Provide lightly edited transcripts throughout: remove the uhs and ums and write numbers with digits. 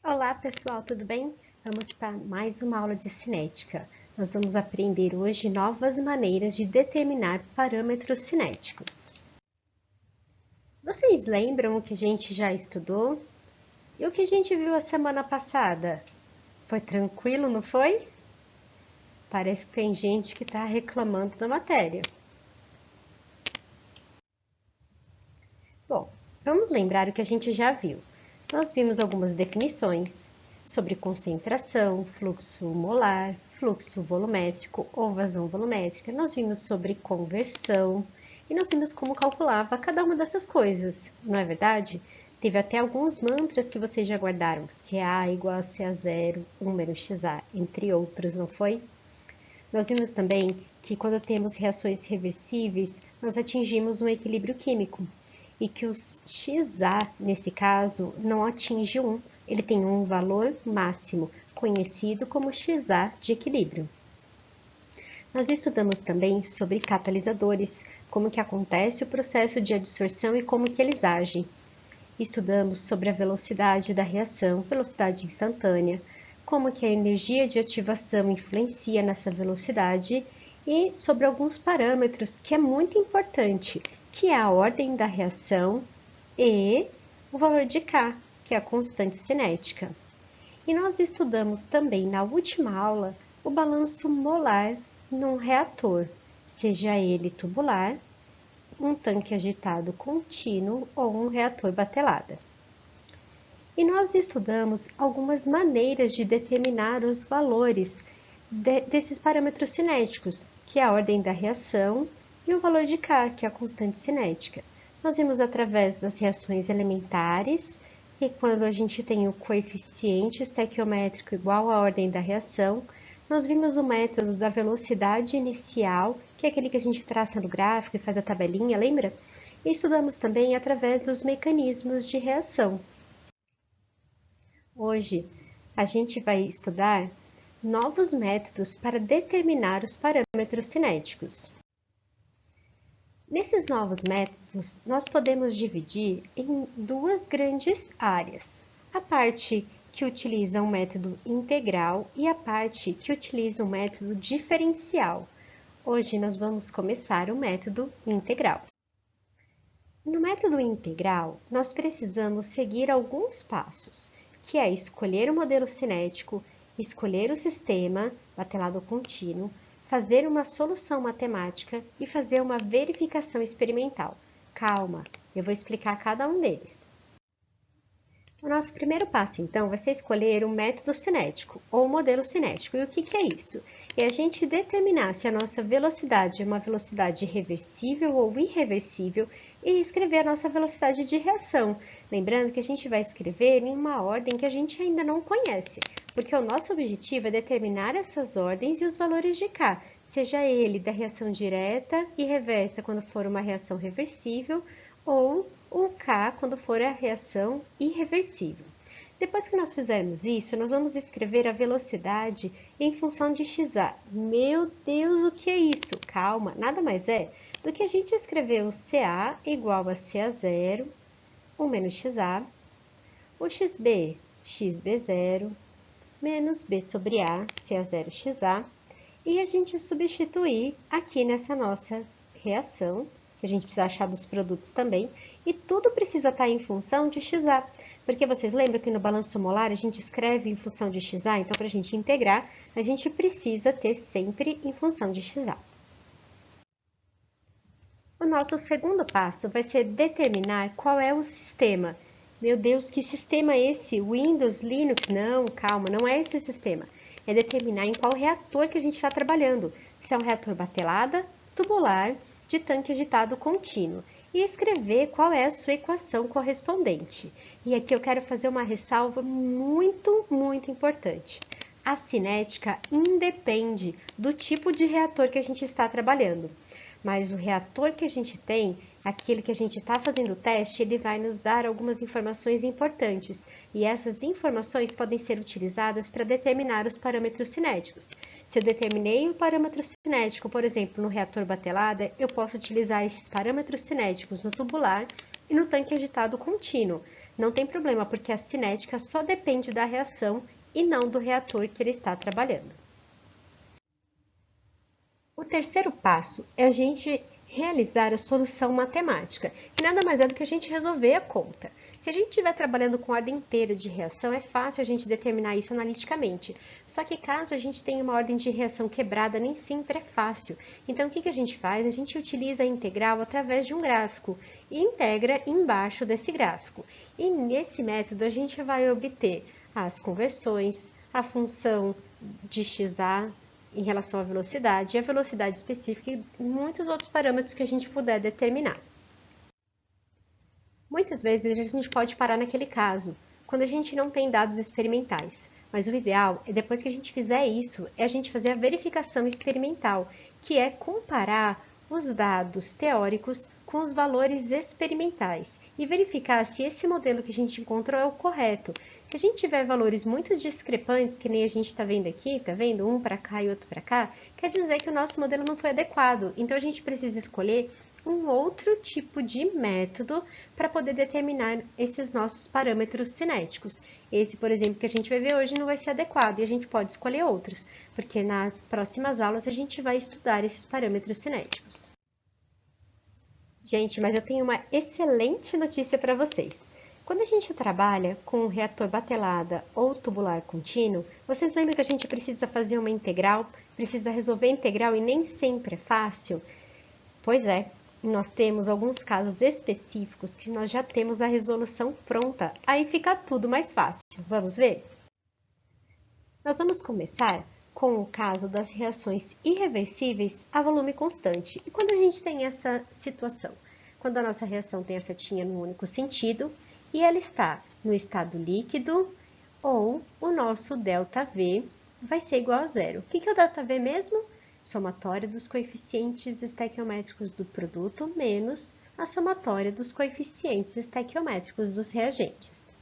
Olá pessoal, tudo bem? Vamos para mais uma aula de cinética. Nós vamos aprender hoje novas maneiras de determinar parâmetros cinéticos. Vocês lembram o que a gente já estudou? E o que a gente viu a semana passada? Foi tranquilo, não foi? Parece que tem gente que está reclamando da matéria. Bom, vamos lembrar o que a gente já viu. Nós vimos algumas definições sobre concentração, fluxo molar, fluxo volumétrico ou vazão volumétrica. Nós vimos sobre conversão e nós vimos como calculava cada uma dessas coisas, não é verdade? Teve até alguns mantras que vocês já guardaram, CA igual a CA0, 1 menos XA, entre outros, não foi? Nós vimos também que quando temos reações reversíveis, nós atingimos um equilíbrio químico e que o XA, nesse caso, não atinge 1, ele tem um valor máximo, conhecido como XA de equilíbrio. Nós estudamos também sobre catalisadores, como que acontece o processo de adsorção e como que eles agem. Estudamos sobre a velocidade da reação, velocidade instantânea, como que a energia de ativação influencia nessa velocidade e sobre alguns parâmetros que é muito importante, que é a ordem da reação e o valor de K, que é a constante cinética. E nós estudamos também na última aula o balanço molar num reator, seja ele tubular, um tanque agitado contínuo ou um reator batelada. E nós estudamos algumas maneiras de determinar os valores desses parâmetros cinéticos, que é a ordem da reação e o valor de K, que é a constante cinética. Nós vimos através das reações elementares, e quando a gente tem o coeficiente estequiométrico igual à ordem da reação, nós vimos o método da velocidade inicial, que é aquele que a gente traça no gráfico e faz a tabelinha, lembra? E estudamos também através dos mecanismos de reação. Hoje, a gente vai estudar novos métodos para determinar os parâmetros cinéticos. Nesses novos métodos, nós podemos dividir em duas grandes áreas. A parte que utiliza um método integral e a parte que utiliza um método diferencial. Hoje nós vamos começar o método integral. No método integral, nós precisamos seguir alguns passos, que é escolher o modelo cinético, escolher o sistema, batelado contínuo, fazer uma solução matemática e fazer uma verificação experimental. Calma, eu vou explicar cada um deles. O nosso primeiro passo, então, vai ser escolher o método cinético ou o modelo cinético. E o que é isso? É a gente determinar se a nossa velocidade é uma velocidade reversível ou irreversível e escrever a nossa velocidade de reação. Lembrando que a gente vai escrever em uma ordem que a gente ainda não conhece, porque o nosso objetivo é determinar essas ordens e os valores de K, seja ele da reação direta e reversa quando for uma reação reversível, ou o K quando for a reação irreversível. Depois que nós fizermos isso, nós vamos escrever a velocidade em função de XA. Meu Deus, o que é isso? Calma, nada mais é do que a gente escrever o CA igual a CA0, 1 menos XA, o XB, XB0, menos B sobre A, CA0 XA, e a gente substituir aqui nessa nossa reação, que a gente precisa achar dos produtos também, e tudo precisa estar em função de XA, porque vocês lembram que no balanço molar a gente escreve em função de XA, então para a gente integrar, a gente precisa ter sempre em função de XA. O nosso segundo passo vai ser determinar qual é o sistema. Meu Deus, que sistema é esse? Windows, Linux? Não, calma, não é esse sistema. É determinar em qual reator que a gente está trabalhando. Se é um reator batelada, tubular, de tanque agitado contínuo. E escrever qual é a sua equação correspondente. E aqui eu quero fazer uma ressalva muito, muito importante. A cinética independe do tipo de reator que a gente está trabalhando. Mas o reator que a gente tem, aquele que a gente está fazendo o teste, ele vai nos dar algumas informações importantes. E essas informações podem ser utilizadas para determinar os parâmetros cinéticos. Se eu determinei o parâmetro cinético, por exemplo, no reator batelada, eu posso utilizar esses parâmetros cinéticos no tubular e no tanque agitado contínuo. Não tem problema, porque a cinética só depende da reação e não do reator que ele está trabalhando. O terceiro passo é a gente realizar a solução matemática, que nada mais é do que a gente resolver a conta. Se a gente estiver trabalhando com ordem inteira de reação, é fácil a gente determinar isso analiticamente. Só que caso a gente tenha uma ordem de reação quebrada, nem sempre é fácil. Então, o que a gente faz? A gente utiliza a integral através de um gráfico e integra embaixo desse gráfico. E nesse método, a gente vai obter as conversões, a função de xa em relação à velocidade, e a velocidade específica e muitos outros parâmetros que a gente puder determinar. Muitas vezes a gente pode parar naquele caso, quando a gente não tem dados experimentais, mas o ideal é depois que a gente fizer isso, é a gente fazer a verificação experimental, que é comparar os dados teóricos com os valores experimentais e verificar se esse modelo que a gente encontrou é o correto. Se a gente tiver valores muito discrepantes, que nem a gente está vendo aqui, tá vendo? Um para cá e outro para cá, quer dizer que o nosso modelo não foi adequado. Então, a gente precisa escolher um outro tipo de método para poder determinar esses nossos parâmetros cinéticos. Esse, por exemplo, que a gente vai ver hoje não vai ser adequado e a gente pode escolher outros, porque nas próximas aulas a gente vai estudar esses parâmetros cinéticos. Gente, mas eu tenho uma excelente notícia para vocês. Quando a gente trabalha com um reator batelada ou tubular contínuo, vocês lembram que a gente precisa fazer uma integral, precisa resolver a integral e nem sempre é fácil? Pois é, nós temos alguns casos específicos que nós já temos a resolução pronta, aí fica tudo mais fácil. Vamos ver? Nós vamos começar com o caso das reações irreversíveis a volume constante. E quando a gente tem essa situação? Quando a nossa reação tem a setinha no único sentido e ela está no estado líquido ou o nosso ΔV vai ser igual a zero. O que é o ΔV mesmo? Somatória dos coeficientes estequiométricos do produto menos a somatória dos coeficientes estequiométricos dos reagentes.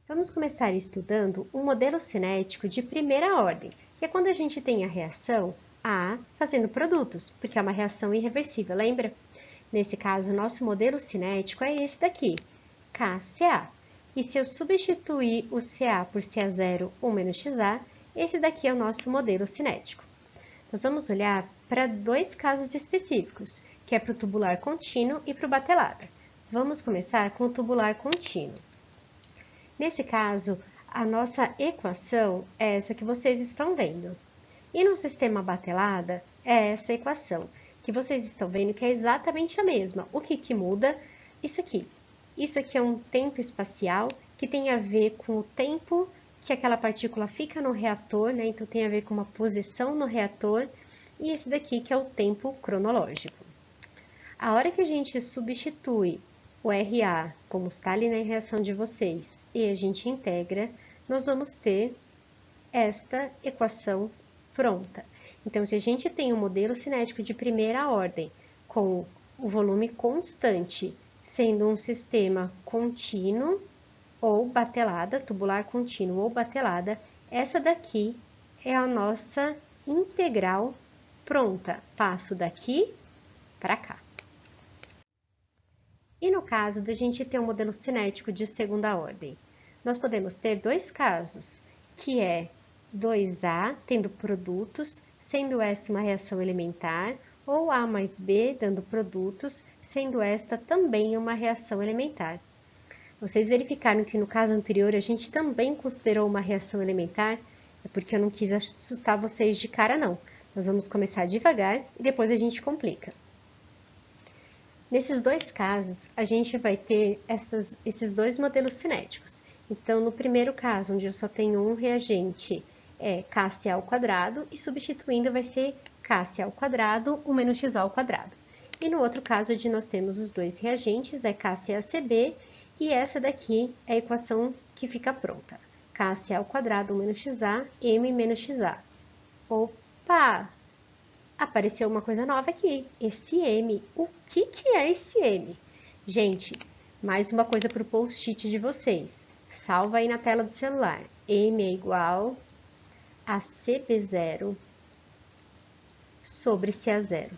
Vamos começar estudando um modelo cinético de primeira ordem, que é quando a gente tem a reação A fazendo produtos, porque é uma reação irreversível, lembra? Nesse caso, o nosso modelo cinético é esse daqui, KCa. E se eu substituir o Ca por Ca0 ou menos Xa, esse daqui é o nosso modelo cinético. Nós vamos olhar para dois casos específicos, que é para o tubular contínuo e para o batelada. Vamos começar com o tubular contínuo. Nesse caso, a nossa equação é essa que vocês estão vendo. E no sistema batelada, é essa equação, que vocês estão vendo que é exatamente a mesma. O que muda? Isso aqui. Isso aqui é um tempo espacial que tem a ver com o tempo que aquela partícula fica no reator, né? Então, tem a ver com uma posição no reator. E esse daqui que é o tempo cronológico. A hora que a gente substitui o RA, como está ali na reação de vocês, e a gente integra, nós vamos ter esta equação pronta. Então, se a gente tem um modelo cinético de primeira ordem, com o volume constante, sendo um sistema contínuo ou batelada, tubular contínuo ou batelada, essa daqui é a nossa integral pronta. Passo daqui para cá. E no caso da gente ter um modelo cinético de segunda ordem, nós podemos ter dois casos, que é 2A tendo produtos, sendo essa uma reação elementar, ou A mais B dando produtos, sendo esta também uma reação elementar. Vocês verificaram que no caso anterior a gente também considerou uma reação elementar, é porque eu não quis assustar vocês de cara não. Nós vamos começar devagar e depois a gente complica. Nesses dois casos, a gente vai ter esses dois modelos cinéticos. Então, no primeiro caso, onde eu só tenho um reagente, é KCa ao quadrado, e substituindo vai ser KCa ao quadrado, 1 menos Xa ao quadrado. E no outro caso, onde nós temos os dois reagentes, é KCaCb, e essa daqui é a equação que fica pronta. KCa ao quadrado, 1 menos Xa, M menos Xa. Opa! Apareceu uma coisa nova aqui, esse M. O que é esse M? Gente, mais uma coisa para o post-it de vocês. Salva aí na tela do celular. M é igual a CB0 sobre Ca0,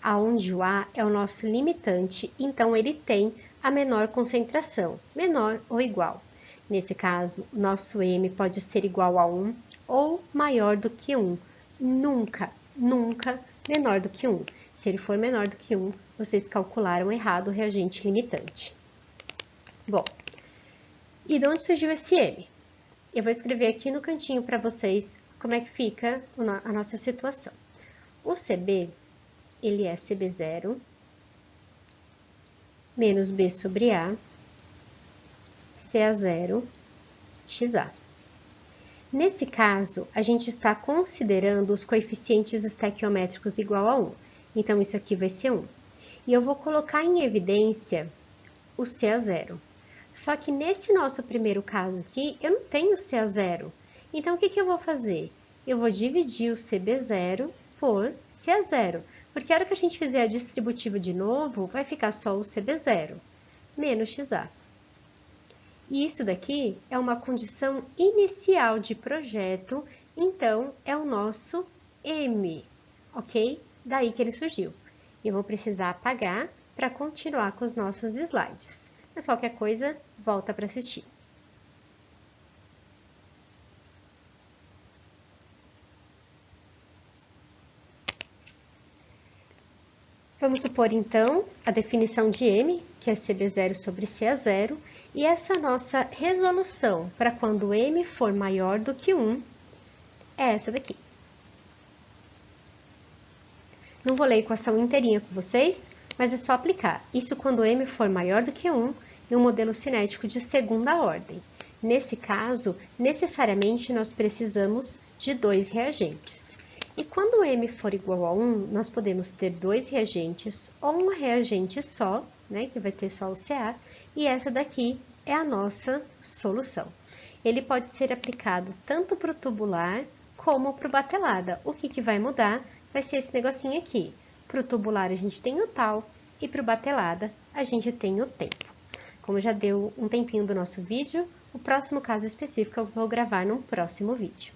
aonde o A é o nosso limitante, então ele tem a menor concentração, menor ou igual. Nesse caso, o nosso M pode ser igual a 1 ou maior do que 1. Nunca, nunca menor do que 1. Se ele for menor do que 1, vocês calcularam errado o reagente limitante. Bom, e de onde surgiu esse M? Eu vou escrever aqui no cantinho para vocês como é que fica a nossa situação. O CB, ele é CB0 menos B sobre A, CA0, XA. Nesse caso, a gente está considerando os coeficientes estequiométricos igual a 1. Então, isso aqui vai ser 1. E eu vou colocar em evidência o CA0. Só que nesse nosso primeiro caso aqui, eu não tenho CA0. Então, o que eu vou fazer? Eu vou dividir o CB0 por CA0. Porque a hora que a gente fizer a distributiva de novo, vai ficar só o CB0 menos XA. E isso daqui é uma condição inicial de projeto, então é o nosso M, ok? Daí que ele surgiu. Eu vou precisar apagar para continuar com os nossos slides. Mas qualquer coisa, volta para assistir. Vamos supor, então, a definição de M, que é CB0 sobre CA0, e essa nossa resolução para quando M for maior do que 1 é essa daqui. Não vou ler a equação inteirinha com vocês, mas é só aplicar. Isso quando M for maior do que 1 em um modelo cinético de segunda ordem. Nesse caso, necessariamente nós precisamos de 2 reagentes. E quando M for igual a 1, nós podemos ter 2 reagentes ou um reagente só, né, que vai ter só o Ca, e essa daqui é a nossa solução. Ele pode ser aplicado tanto para o tubular como para o batelada. O que vai mudar vai ser esse negocinho aqui. Para o tubular a gente tem o tal e para o batelada a gente tem o tempo. Como já deu um tempinho do nosso vídeo, o próximo caso específico eu vou gravar num próximo vídeo.